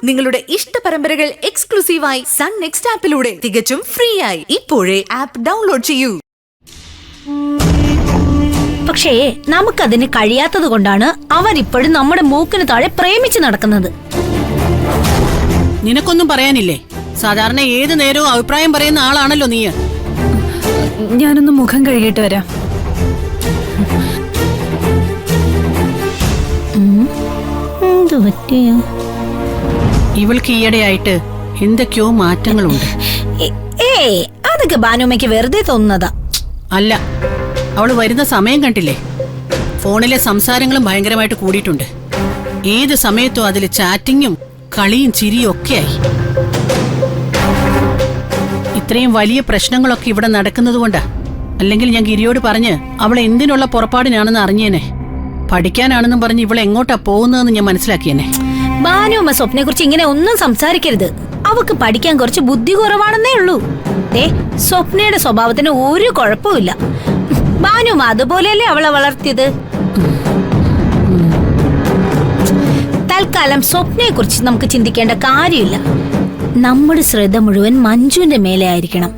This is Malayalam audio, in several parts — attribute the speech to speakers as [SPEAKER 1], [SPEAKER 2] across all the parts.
[SPEAKER 1] നിങ്ങളുടെ ഇഷ്ട പരമ്പരകൾ എക്സ്ക്ലൂസീവായി സൺ നെക്സ്റ്റ് ആപ്പിലൂടെ തികച്ചും ഫ്രീ ആയി. ഇപ്പോഴേ ആപ്പ് ഡൗൺലോഡ് ചെയ്യൂ.
[SPEAKER 2] പക്ഷേ നമുക്കതിന് കഴിയാത്തത് കൊണ്ടാണ് അവരിപ്പോഴും നമ്മുടെ മൂക്കിന് താഴെ പ്രേമിച്ച് നടക്കുന്നത്.
[SPEAKER 3] നിനക്കൊന്നും പറയാനില്ലേ? സാധാരണ ഏത് നേരവും അഭിപ്രായം പറയുന്ന ആളാണല്ലോ നീ.
[SPEAKER 4] ഞാനൊന്ന് മുഖം കഴുകിയിട്ട് വരാം.
[SPEAKER 3] ഇവൾക്ക് ഈയിടെയായിട്ട് എന്തൊക്കെയോ മാറ്റങ്ങളുണ്ട്.
[SPEAKER 2] അതൊക്കെ ബാനുമ്മയ്ക്ക് വെറുതെ തോന്നുന്നതാ.
[SPEAKER 3] അല്ല, അവള് വരുന്ന സമയം കണ്ടില്ലേ? ഫോണിലെ സംസാരങ്ങളും ഭയങ്കരമായിട്ട് കൂടിയിട്ടുണ്ട്. ഏത് സമയത്തും അതിൽ ചാറ്റിങ്ങും കളിയും ചിരിയും ഒക്കെയായി. ഇത്രയും വലിയ പ്രശ്നങ്ങളൊക്കെ ഇവിടെ നടക്കുന്നത് കൊണ്ടാ. അല്ലെങ്കിൽ ഞാൻ ഗിരിയോട് പറഞ്ഞ് അവളെ എന്തിനുള്ള പുറപ്പാടിനാണെന്ന് അറിഞ്ഞേനെ. പഠിക്കാനാണെന്നും പറഞ്ഞ് ഇവളെ എങ്ങോട്ടാ പോകുന്നതെന്ന് ഞാൻ മനസ്സിലാക്കിയേനെ.
[SPEAKER 2] ബാനുമ്മ സ്വപ്നയെ കുറിച്ച് ഇങ്ങനെ ഒന്നും സംസാരിക്കരുത്. അവക്ക് പഠിക്കാൻ കുറച്ച് ബുദ്ധി കുറവാണെന്നേ ഉള്ളൂ. സ്വപ്നയുടെ സ്വഭാവത്തിന് ഒരു കുഴപ്പമില്ല. ബാനുമ്മ അതുപോലെയല്ലേ അവളെ വളർത്തിയത്. തൽക്കാലം സ്വപ്നയെ കുറിച്ച് നമുക്ക് ചിന്തിക്കേണ്ട കാര്യമില്ല. നമ്മുടെ ശ്രദ്ധ മുഴുവൻ മഞ്ജുവിന്റെ മേലെ ആയിരിക്കണം.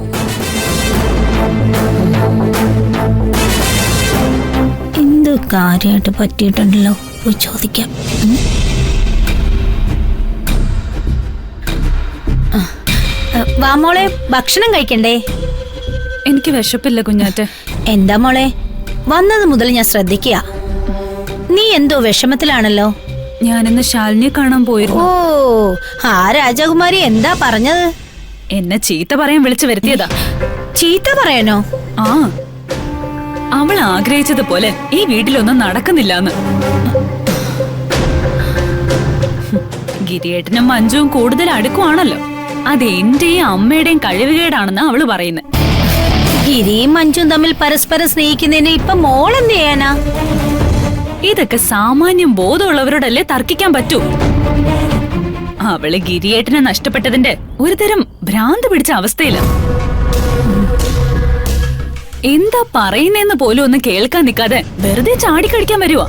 [SPEAKER 2] എന്ത് കാര്യമായിട്ട് പറ്റിയിട്ടുണ്ടല്ലോ, പോയി ചോദിക്കാം. വാ മോളെ, ഭക്ഷണം കഴിക്കണ്ടേ?
[SPEAKER 4] എനിക്ക് വിശപ്പില്ല കുഞ്ഞാറ്റെ.
[SPEAKER 2] എന്താ മോളെ, വന്നത് മുതൽ ഞാൻ ശ്രദ്ധിക്കുക. നീ എന്തോ വിഷമത്തിലാണല്ലോ.
[SPEAKER 4] ഞാനിന്ന് ശാലിനിയെ കാണാൻ പോയിരുന്നു.
[SPEAKER 2] ഓ, ആ രാജകുമാരി എന്താ പറഞ്ഞത്?
[SPEAKER 4] എന്നെ ചീത്ത പറയാൻ വിളിച്ചു വരുത്തിയതാ.
[SPEAKER 2] ചീത്ത പറയാനോ?
[SPEAKER 4] ആ, അവൾ ആഗ്രഹിച്ചതുപോലെ ഈ വീട്ടിലൊന്നും നടക്കുന്നില്ലാന്ന്. ഗിരിയേട്ടനും മഞ്ജുവും കൂടുതൽ അടുക്കുവാണല്ലോ. അത് എന്റെയും അമ്മയുടെയും കഴിവുകേടാണെന്ന് അവള് പറയുന്നത്.
[SPEAKER 2] ഗിരിയും മഞ്ജുവും തമ്മിൽ പരസ്പരം സ്നേഹിക്കുന്നതിന് ഇപ്പൊ മോൾ എന്ത് ചെയ്യാനാ?
[SPEAKER 4] ഇതൊക്കെ സാമാന്യം ബോധമുള്ളവരോടല്ലേ തർക്കിക്കാൻ പറ്റൂ. അവള് ഗിരിയേട്ടനെ നഷ്ടപ്പെട്ടതിന്റെ ഒരുതരം ഭ്രാന്ത് പിടിച്ച അവസ്ഥയില. എന്താ പറയുന്നേന്ന് പോലും ഒന്ന് കേൾക്കാൻ നിൽക്കാതെ വെറുതെ ചാടിക്കടിക്കാൻ വരുവാ.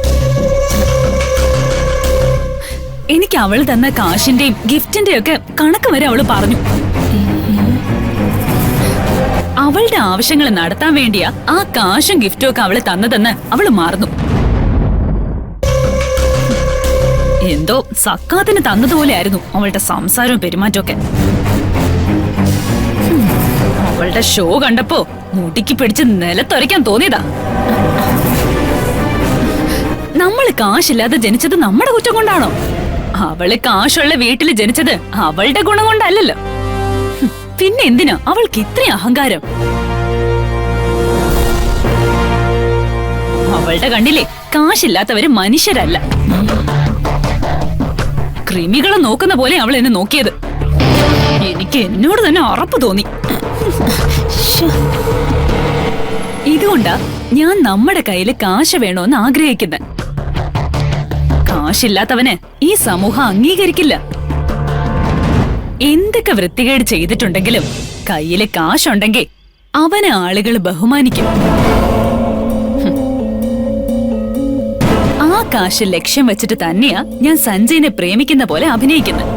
[SPEAKER 4] എനിക്ക് അവള് തന്ന കാശിന്റെയും ഗിഫ്റ്റിന്റെയും ഒക്കെ കണക്ക് വരെ അവള് പറഞ്ഞു. അവളുടെ ആവശ്യങ്ങൾ നടത്താൻ വേണ്ടിയാ ആ കാശും ഗിഫ്റ്റും ഒക്കെ അവള് തന്നതെന്ന് അവള് മറന്നു. എന്തോ സക്കാത്തിന് തന്നതുപോലെ ആയിരുന്നു അവളുടെ സംസാരവും പെരുമാറ്റമൊക്കെ. അവളുടെ ഷോ കണ്ടപ്പോ മുടിക്ക് പിടിച്ച് നിലത്തൊരയ്ക്കാൻ തോന്നിയതാ. നമ്മള് കാശില്ലാതെ ജനിച്ചത് നമ്മുടെ കുറ്റം കൊണ്ടാണോ? അവള് കാശുള്ള വീട്ടില് ജനിച്ചത് അവളുടെ ഗുണം കൊണ്ടല്ലല്ലോ. പിന്നെ എന്തിനാ അവൾക്ക് ഇത്രയും അഹങ്കാരം? അവളുടെ കണ്ണിലെ കാശില്ലാത്തവര് മനുഷ്യരല്ല, കൃമികളെ നോക്കുന്ന പോലെ അവൾ എന്നെ നോക്കിയത്. എനിക്ക് എന്നോട് തന്നെ ഉറപ്പ് തോന്നി. ഇതുകൊണ്ടാ ഞാൻ നമ്മുടെ കയ്യില് കാശ് വേണോന്ന് ആഗ്രഹിക്കുന്നത്. കാശില്ലാത്തവന് ഈ സമൂഹം അംഗീകരിക്കില്ല. എന്തൊക്കെ വൃത്തികേട് ചെയ്തിട്ടുണ്ടെങ്കിലും കയ്യില് കാശുണ്ടെങ്കിൽ അവനെ ആളുകൾ ബഹുമാനിക്കും. ആ കാശ് ലക്ഷ്യം വെച്ചിട്ട് തന്നെയാ ഞാൻ സഞ്ജയിനെ പ്രേമിക്കുന്ന പോലെ അഭിനയിക്കുന്നത്.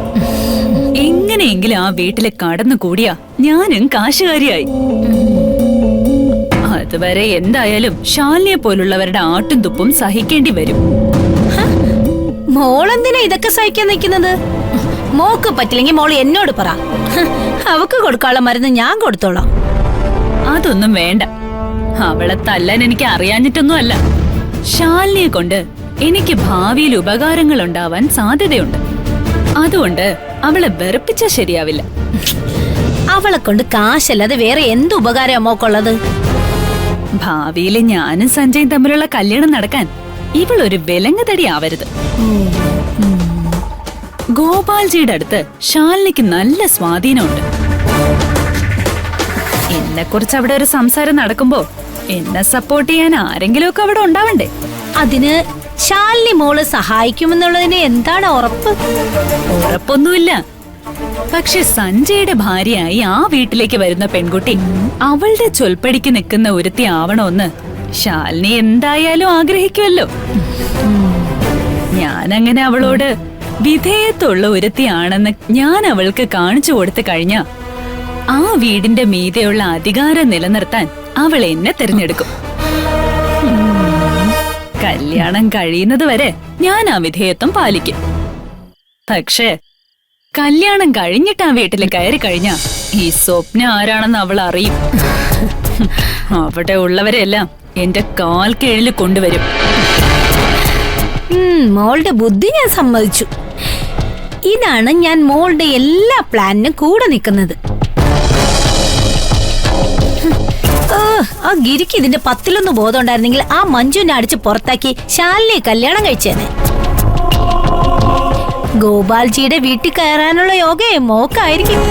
[SPEAKER 4] എങ്ങനെയെങ്കിലും ആ വീട്ടിലെ കടന്നുകൂടിയാ ഞാനും കാശുകാരിയായി. അതുവരെ എന്തായാലും ശാലിനിയെ പോലുള്ളവരുടെ ആട്ടും തുപ്പും സഹിക്കേണ്ടി വരും.
[SPEAKER 2] മോളെന്തിനാ ഇതൊക്കെ സഹിക്കാൻ നിൽക്കുന്നത്? മോക്ക് പറ്റില്ലെങ്കിൽ മോള് എന്നോട് പറ. അവക്ക് കൊടുക്കാനുള്ള മരുന്ന് ഞാൻ കൊടുത്തോളാം.
[SPEAKER 4] അതൊന്നും വേണ്ട. അവളെ തല്ലാൻ എനിക്ക് അറിയാഞ്ഞിട്ടൊന്നും അല്ല. ശാലിനിയെ കൊണ്ട് എനിക്ക് ഭാവിയിൽ ഉപകാരങ്ങൾ ഉണ്ടാവാൻ സാധ്യതയുണ്ട്. അതുകൊണ്ട് അവളെ വെറുപ്പിച്ചാ ശരിയാവില്ല.
[SPEAKER 2] അവളെ കൊണ്ട് കാശല്ലാതെ വേറെ എന്ത് ഉപകാരം മോക്കുള്ളത്?
[SPEAKER 4] ഭാവിയില് ഞാനും സഞ്ജയും തമ്മിലുള്ള കല്യാണം നടക്കാൻ ഇവളൊരു വിലങ്ങുതടി ആവരുത്. ഗോപാൽജിയുടെ അടുത്ത് ശാലിനിക്ക് നല്ല സ്വാധീനമുണ്ട്. എന്നെ കുറിച്ച് അവിടെ ഒരു സംസാരം നടക്കുമ്പോ എന്നെ സപ്പോർട്ട് ചെയ്യാൻ ആരെങ്കിലും ഒക്കെ അവിടെ ഉണ്ടാവണ്ടേ?
[SPEAKER 2] അതിന് ശാലിനി മോള് സഹായിക്കുമെന്നുള്ളതിന് എന്താണ് ഉറപ്പ്?
[SPEAKER 4] ഉറപ്പൊന്നുമില്ല. പക്ഷെ സഞ്ജയുടെ ഭാര്യയായി ആ വീട്ടിലേക്ക് വരുന്ന പെൺകുട്ടി അവളുടെ ചൊൽപ്പടിക്ക് നിൽക്കുന്ന ഒരുത്തി ആവണമെന്ന് ശാലിനി എന്തായാലും ആഗ്രഹിക്കുമല്ലോ. ഞാനങ്ങനെ അവളോട് വിധേയത്വമുള്ള ഒരുത്തിയാണെന്ന് ഞാൻ അവൾക്ക് കാണിച്ചു കൊടുത്തു കഴിഞ്ഞ ആ വീടിന്റെ മീതെയുള്ള അധികാരം നിലനിർത്താൻ അവൾ എന്നെ തിരഞ്ഞെടുക്കും. കല്യാണം കഴിയുന്നത് വരെ ഞാൻ ആ വിധേയത്വം പാലിക്കും. പക്ഷേ കല്യാണം കഴിഞ്ഞിട്ട് ആ വീട്ടിൽ കയറി കഴിഞ്ഞ ഈ സ്വപ്ന ആരാണെന്ന് അവൾ അറിയും. അവിടെ ഉള്ളവരെല്ലാം എന്റെ കാൽ കീഴിൽ കൊണ്ടുവരും.
[SPEAKER 2] മോളുടെ ബുദ്ധി ഞാൻ സമ്മതിച്ചു. ഇതാണ് ഞാൻ മോളുടെ എല്ലാ പ്ലാനിനും കൂടെ നിൽക്കുന്നത്. ആ ഗിരിക്ക് ഇതിന്റെ 10-1 ബോധം ഉണ്ടായിരുന്നെങ്കിൽ ആ മഞ്ജുവിനെ അടിച്ച് പുറത്താക്കി ശാലിനെ കല്യാണം കഴിച്ചേനെ. ഗോപാൽജിയുടെ വീട്ടിൽ കയറാനുള്ള യോഗയെ മോക്കായിരിക്കും.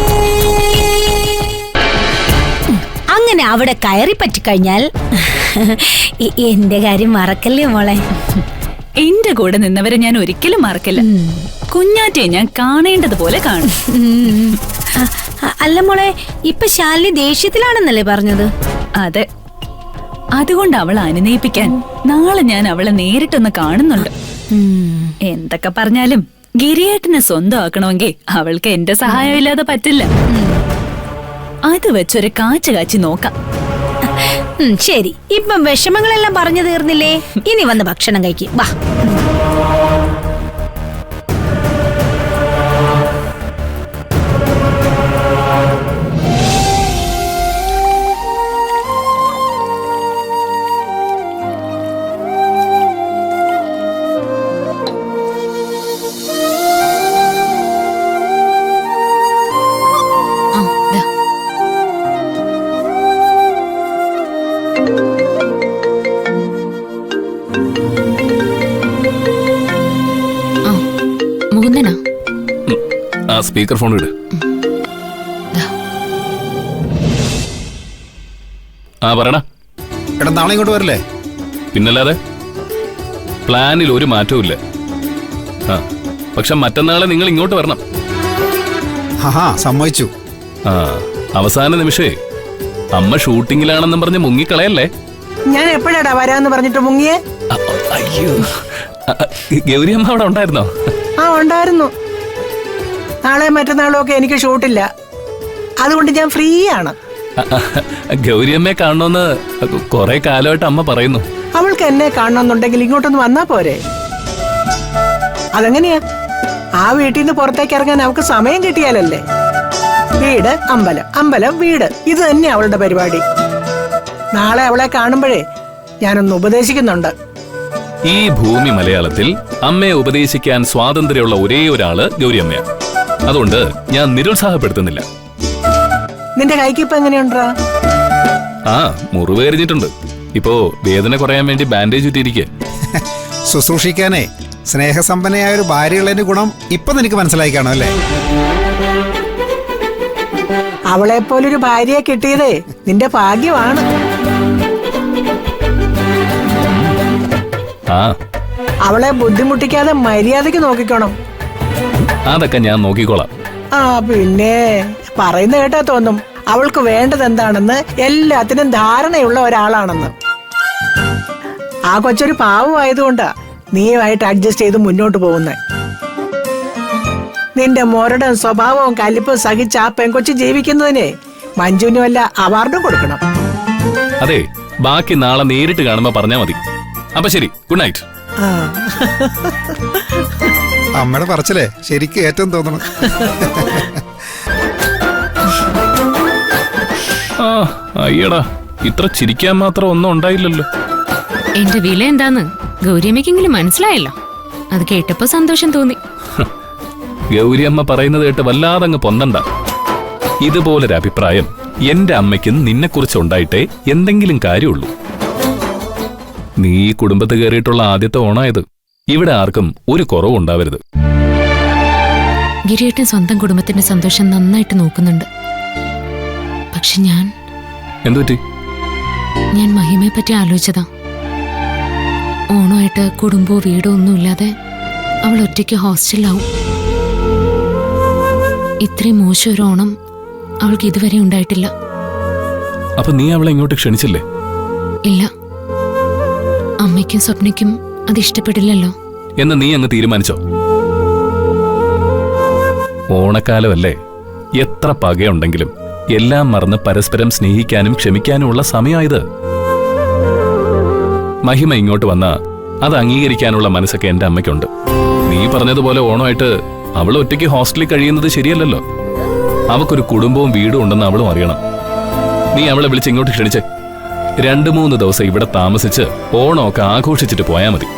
[SPEAKER 2] അങ്ങനെ അവിടെ കയറി പറ്റിക്കഴിഞ്ഞാൽ എന്റെ കാര്യം മറക്കല്ലേ മോളെ.
[SPEAKER 4] എന്റെ കൂടെ നിന്നവരെ ഞാൻ ഒരിക്കലും മറക്കില്ല. കുഞ്ഞാറ്റെ ഞാൻ കാണേണ്ടതുപോലെ കാണും.
[SPEAKER 2] അല്ല മോളെ, ഇപ്പൊ ശാലിനി ദേഷ്യത്തിലാണെന്നല്ലേ പറഞ്ഞത്?
[SPEAKER 4] അതെ, അതുകൊണ്ട് അവളെ അനുനയിപ്പിക്കാൻ നാളെ ഞാൻ അവളെ നേരിട്ടൊന്ന് കാണുന്നുണ്ട്. എന്തൊക്കെ പറഞ്ഞാലും ഗിരിയേട്ടനെ സ്വന്തമാക്കണമെങ്കിൽ അവൾക്ക് എന്റെ സഹായം ഇല്ലാതെ പറ്റില്ല. അത് വെച്ചൊരു കാച്ചു കാച്ചി നോക്കാം.
[SPEAKER 2] ശരി, ഇപ്പം വിഷമങ്ങളെല്ലാം പറഞ്ഞു തീർന്നില്ലേ? ഇനി വന്ന് ഭക്ഷണം കഴിക്കും. വാ.
[SPEAKER 5] സ്പീക്കർ ഫോൺ ഇട്. പറയണ.
[SPEAKER 6] എടാ, നാളെ ഇങ്ങോട്ട് വരില്ലേ?
[SPEAKER 5] പിന്നല്ലാതെ. പ്ലാനിൽ ഒരു മാറ്റവും ഇല്ല. പക്ഷെ മറ്റന്നാളെ നിങ്ങൾ ഇങ്ങോട്ട് വരണം.
[SPEAKER 6] സമ്മതിച്ചു.
[SPEAKER 5] അവസാന നിമിഷേ അമ്മ ഷൂട്ടിങ്ങിലാണെന്നും പറഞ്ഞ് മുങ്ങിക്കളയല്ലേ.
[SPEAKER 7] ഞാൻ എപ്പോഴാടാ വരാന്ന് പറഞ്ഞിട്ട് മുങ്ങിയേ?
[SPEAKER 5] അയ്യോ, ഗൗരി അമ്മ അവിടെ ഉണ്ടായിരുന്നോ?
[SPEAKER 7] ഉണ്ടായിരുന്നു. നാളെ മറ്റന്നാളും ഒക്കെ എനിക്ക് ഷൂട്ടില്ല, അതുകൊണ്ട് ഞാൻ ഫ്രീ ആണ്.
[SPEAKER 5] ഗൗരിയമ്മയെ കാണണമെന്ന് കുറെ കാലമായിട്ട് അമ്മ പറയുന്നു.
[SPEAKER 7] അവൾക്ക് എന്നെ കാണണമെന്നുണ്ടെങ്കിൽ ഇങ്ങോട്ടൊന്ന് വന്നാ പോരെ? അതെങ്ങനെയാ? ആ വീട്ടിൽ നിന്ന് പുറത്തേക്ക് ഇറങ്ങാൻ അവൾക്ക് സമയം കിട്ടിയാലല്ലേ. വീട് അമ്പലം, അമ്പലം വീട്, ഇത് തന്നെ അവളുടെ പരിപാടി. നാളെ അവളെ കാണുമ്പോഴേ ഞാനൊന്ന് ഉപദേശിക്കുന്നുണ്ട്.
[SPEAKER 5] ഈ ഭൂമി മലയാളത്തിൽ അമ്മയെ ഉപദേശിക്കാൻ സ്വാതന്ത്ര്യമുള്ള ഒരേ ഒരാള് ഗൗരിയമ്മയാണ്. അതുകൊണ്ട് ഞാൻ നിരുത്സാഹപ്പെടുത്തുന്നില്ല.
[SPEAKER 7] നിന്റെ കൈക്ക് ഇപ്പൊ എങ്ങനെയുണ്ടാ?
[SPEAKER 5] മുറിവ് എറിഞ്ഞിട്ടുണ്ട്. ഇപ്പോ വേദന കുറയാൻ വേണ്ടി ബാൻഡേജ് ഇട്ടിരിക്കെ.
[SPEAKER 6] ശുശ്രൂഷിക്കാനേ സ്നേഹസമ്പന്നയായ ഒരു ഭാര്യയുള്ളതിന്റെ ഗുണം ഇപ്പൊ നിനക്ക് മനസ്സിലായി കാണും അല്ലേ?
[SPEAKER 7] അവളെ പോലൊരു ഭാര്യയെ കിട്ടിയതേ നിന്റെ ഭാഗ്യമാണ്. അവളെ ബുദ്ധിമുട്ടിക്കാതെ മര്യാദക്ക് നോക്കിക്കോണം.
[SPEAKER 5] അതൊക്കെ ഞാൻ നോക്കിക്കോളാം.
[SPEAKER 7] പിന്നെ പറയുന്ന കേട്ടാ തോന്നും അവൾക്ക് വേണ്ടത് എന്താണെന്ന് എല്ലാത്തിനും ധാരണയുള്ള ഒരാളാണെന്ന്. ആ കൊച്ചൊരു പാവമായതുകൊണ്ടാ നീയുമായിട്ട് അഡ്ജസ്റ്റ് ചെയ്ത് മുന്നോട്ട് പോകുന്നേ. നിന്റെ മോരുടെ സ്വഭാവവും കലിപ്പും സഹിച്ച് ആ പെൺകൊച്ച് ജീവിക്കുന്നതിനെ മഞ്ജുവിന് വല്ല അവാർഡും കൊടുക്കണം.
[SPEAKER 5] അതെ, ബാക്കി നാളെ നേരിട്ട് കാണുമ്പോ പറഞ്ഞാ മതി. അപ്പൊ ശരി, ഗുഡ് നൈറ്റ്.
[SPEAKER 6] അമ്മയുടെ പറച്ചില്ലേ ശരിക്കും ഏറ്റവും തോന്നണം.
[SPEAKER 5] അയ്യടാ, ഇത്ര ചിരിക്കാൻ മാത്രം ഒന്നും ഉണ്ടായില്ലല്ലോ.
[SPEAKER 8] എന്റെ വില എന്താന്ന് ഗൗരിയമ്മയ്ക്കെങ്കിലും മനസ്സിലായല്ലോ. അത് കേട്ടപ്പോ സന്തോഷം തോന്നി.
[SPEAKER 5] ഗൗരിയമ്മ പറയുന്നത് കേട്ട് വല്ലാതെ അങ്ങ് പൊന്തണ്ട. ഇതുപോലൊരു അഭിപ്രായം എന്റെ അമ്മയ്ക്കും നിന്നെക്കുറിച്ച് ഉണ്ടായിട്ടേ എന്തെങ്കിലും കാര്യമുള്ളൂ. നീ ഈ കുടുംബത്ത് കയറിയിട്ടുള്ള ആദ്യത്തെ ഓണായത്. ഇവിടെ ആർക്കും ഒരു കുറവുണ്ടാവരുത്.
[SPEAKER 8] ഗിരിയേട്ടൻ സ്വന്തം കുടുംബത്തിന്റെ സന്തോഷം നന്നായിട്ട് നോക്കുന്നുണ്ട്. പക്ഷെ ഞാൻ
[SPEAKER 5] എന്തുപറ്റി?
[SPEAKER 8] ഞാൻ മഹിമയെ പറ്റി ആലോചിച്ചതാ. ഓണമായിട്ട് കുടുംബമോ വീടോ ഒന്നുമില്ലാതെ അവൾ ഒറ്റയ്ക്ക് ഹോസ്റ്റലിലാവും. ഇത്രയും മോശം ഒരു ഓണം അവൾക്ക് ഇതുവരെ ഉണ്ടായിട്ടില്ല.
[SPEAKER 5] അപ്പൊ നീ അവളെ ഇങ്ങോട്ട് ക്ഷണിച്ചില്ലേ?
[SPEAKER 8] ഇല്ല, അമ്മയ്ക്കും സ്വപ്നയ്ക്കും അത് ഇഷ്ടപ്പെടില്ലല്ലോ.
[SPEAKER 5] എന്ന് നീ അങ്ങ് തീരുമാനിച്ചോ? ഓണക്കാലമല്ലേ, എത്ര പകയുണ്ടെങ്കിലും എല്ലാം മറന്ന് പരസ്പരം സ്നേഹിക്കാനും ക്ഷമിക്കാനുമുള്ള സമയമായത്. മഹിമ ഇങ്ങോട്ട് വന്നാ അത് അംഗീകരിക്കാനുള്ള മനസ്സൊക്കെ എന്റെ അമ്മയ്ക്കുണ്ട്. നീ പറഞ്ഞതുപോലെ ഓണമായിട്ട് അവൾ ഒറ്റയ്ക്ക് ഹോസ്റ്റലിൽ കഴിയുന്നത് ശരിയല്ലല്ലോ. അവക്കൊരു കുടുംബവും വീടും ഉണ്ടെന്ന് അവളും അറിയണം. നീ അവളെ വിളിച്ച് ഇങ്ങോട്ട് ക്ഷണിച്ച് 2-3 ദിവസം ഇവിടെ താമസിച്ച് ഓണമൊക്കെ ആഘോഷിച്ചിട്ട് പോയാൽ മതി.